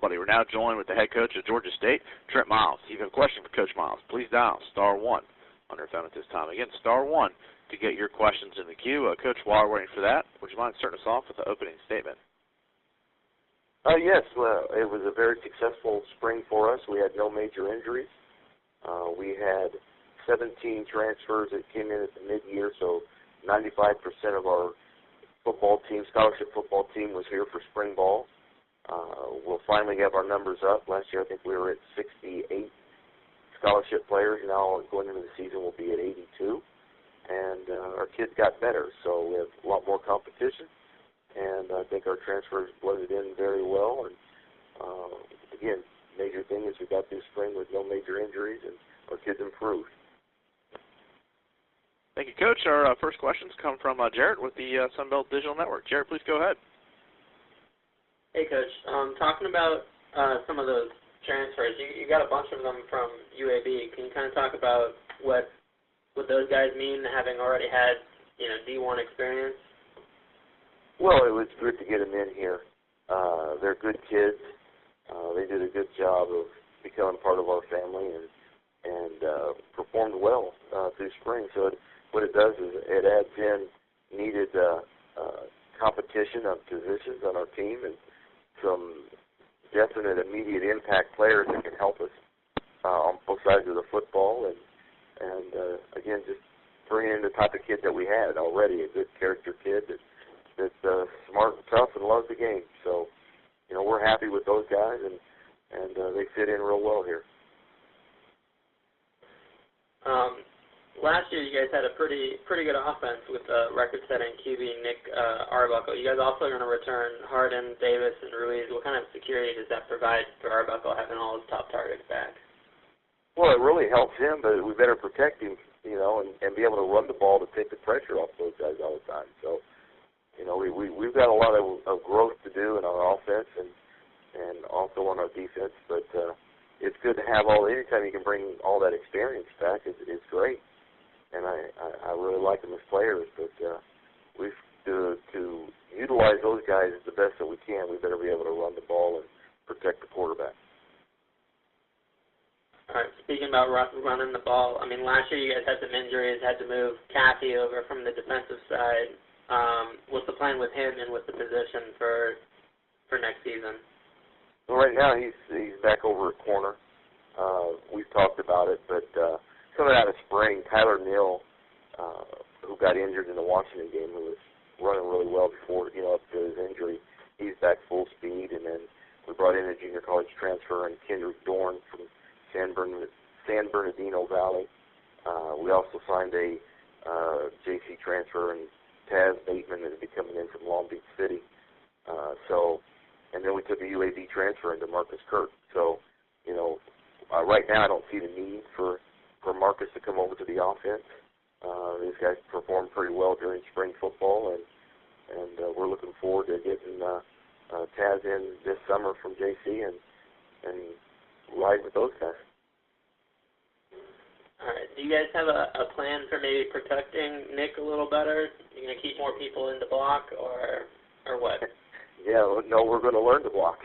everybody. We're now joined with the head coach of Georgia State, Trent Miles. If you have a question for Coach Miles, please dial *1 on your phone at this time. Again, *1 to get your questions in the queue. Coach, while we're waiting for that, would you mind starting us off with the opening statement? Yes, well, it was a very successful spring for us. We had no major injuries. We had 17 transfers that came in at the mid-year, so 95% of our football team, scholarship football team, was here for spring ball. We'll finally have our numbers up. Last year I think we were at 68 scholarship players. Now going into the season we'll be at 82. And our kids got better, so we have a lot more competition. And I think our transfers blended in very well. And again, major thing is we got through spring with no major injuries, and our kids improved. Thank you, Coach. Our first questions come from Jarrett with the Sunbelt Digital Network. Jarrett, please go ahead. Hey, Coach. Talking about some of those transfers, you got a bunch of them from UAB. Can you kind of talk about what those guys mean, having already had, D1 experience? Well, it was good to get them in here. They're good kids. They did a good job of becoming part of our family and performed well through spring. So what it does is it adds in needed competition of positions on our team and some definite immediate impact players that can help us on both sides of the football. And again, just bringing in the type of kid that we had already, a good character kid that's smart and tough and loves the game. So, we're happy with those guys, and they fit in real well here. Last year you guys had a pretty good offense with record-setting QB Nick Arbuckle. You guys also are going to return Harden, Davis, and Ruiz. What kind of security does that provide for Arbuckle, having all his top targets back? Well, it really helps him, but we better protect him, and be able to run the ball to take the pressure off those guys all the time. So, we've got a lot of growth to do in our offense and also on our defense, but it's good to have anytime you can bring all that experience back, it's great. And I really like them as players, but we've to utilize those guys the best that we can, we better be able to run the ball and protect the quarterback. All right, speaking about running the ball, last year you guys had some injuries, had to move Kathy over from the defensive side. What's the plan with him and with the position for next season? Well, right now he's back over at corner. We've talked about it, but coming out of spring, Tyler Neal, who got injured in the Washington game, who was running really well before, up to his injury, he's back full speed. And then we brought in a junior college transfer and Kendrick Dorn from San Bernardino Valley. We also signed a JC transfer, and Taz Bateman that will be coming in from Long Beach City. And then we took a UAB transfer into Marcus Kirk. So, right now I don't see the need for Marcus to come over to the offense. These guys performed pretty well during spring football, and we're looking forward to getting Taz in this summer from JC and ride with those guys. All right. Do you guys have a plan for maybe protecting Nick a little better? You going to keep more people in the block, or what? Yeah, no, we're going to learn to block.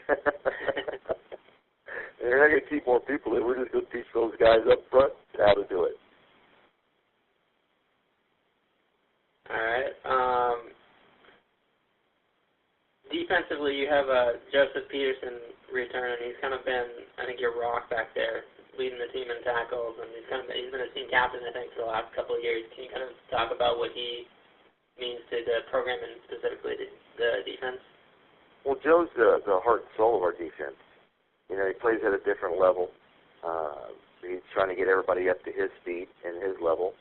They're not going to keep more people in. We're just going to teach those guys up front how to do it. All right. Defensively, you have Joseph Peterson returning. He's kind of been, I think, your rock back there, leading the team in tackles, and he's been a team captain, I think, for the last couple of years. Can you kind of talk about what he means to the program and specifically the defense? Well, Joe's the heart and soul of our defense. He plays at a different level. He's trying to get everybody up to his speed and his level.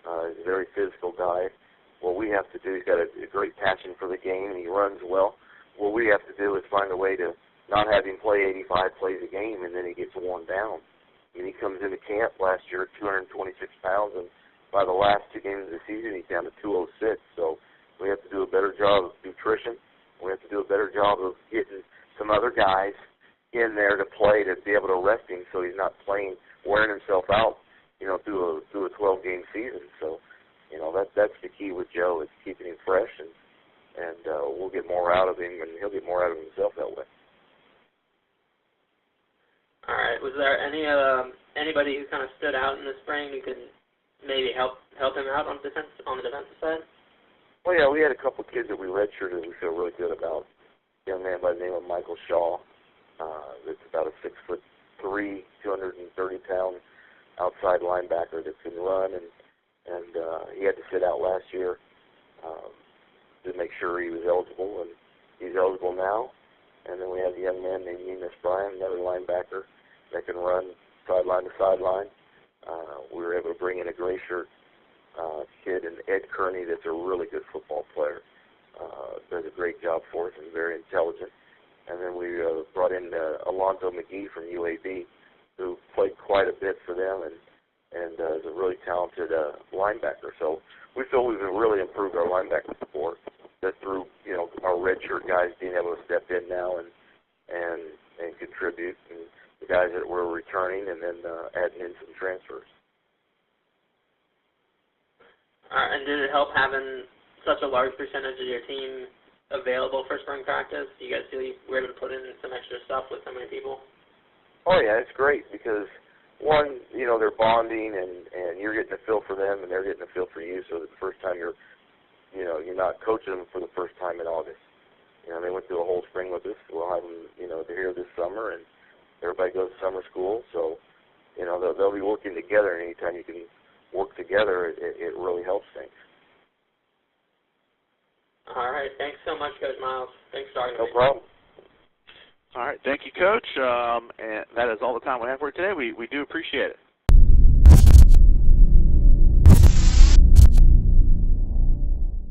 He's a very physical guy. What we have to do, he's got a great passion for the game, and he runs well. What we have to do is find a way to not have him play 85 plays a game, and then he gets worn down. And he comes into camp last year at 226 pounds, and by the last 2 games of the season, he's down to 206. So we have to do a better job of nutrition. We have to do a better job of getting some other guys in there to play to be able to rest him so he's not wearing himself out, through a 12-game season. So, that's the key with Joe, is keeping him fresh, and we'll get more out of him, and he'll get more out of himself that way. All right. Was there anybody who kind of stood out in the spring who could maybe help him out on the defensive side? Well, yeah, we had a couple of kids that we redshirted that we feel really good about. A young man by the name of Michael Shaw, that's about a 6'3", 230-pound outside linebacker that can run, and he had to sit out last year to make sure he was eligible, and he's eligible now. And then we have a young man named Enos Bryan, another linebacker that can run sideline to sideline. We were able to bring in a gray shirt kid, and Ed Kearney, that's a really good football player. Does a great job for us and very intelligent. And then we brought in Alonzo McGee from UAB, who played quite a bit for them and is a really talented linebacker. So we feel we've really improved our linebacker support just through, our redshirt guys being able to step in now and contribute, and the guys that were returning, and then adding in some transfers. And did it help having such a large percentage of your team available for spring practice? Do you guys feel you were able to put in some extra stuff with so many people? Oh, yeah, it's great because, one, they're bonding, and you're getting a feel for them, and they're getting a feel for you, so that the first time you're not coaching them for the first time in August. They went through a whole spring with us. We'll have them, they're here this summer, and everybody goes to summer school, so, they'll be working together, and anytime you can work together, it really helps things. All right. Thanks so much, Coach Miles. Thanks for talking to me. No problem. All right. Thank you, Coach. And that is all the time we have for today. We do appreciate it.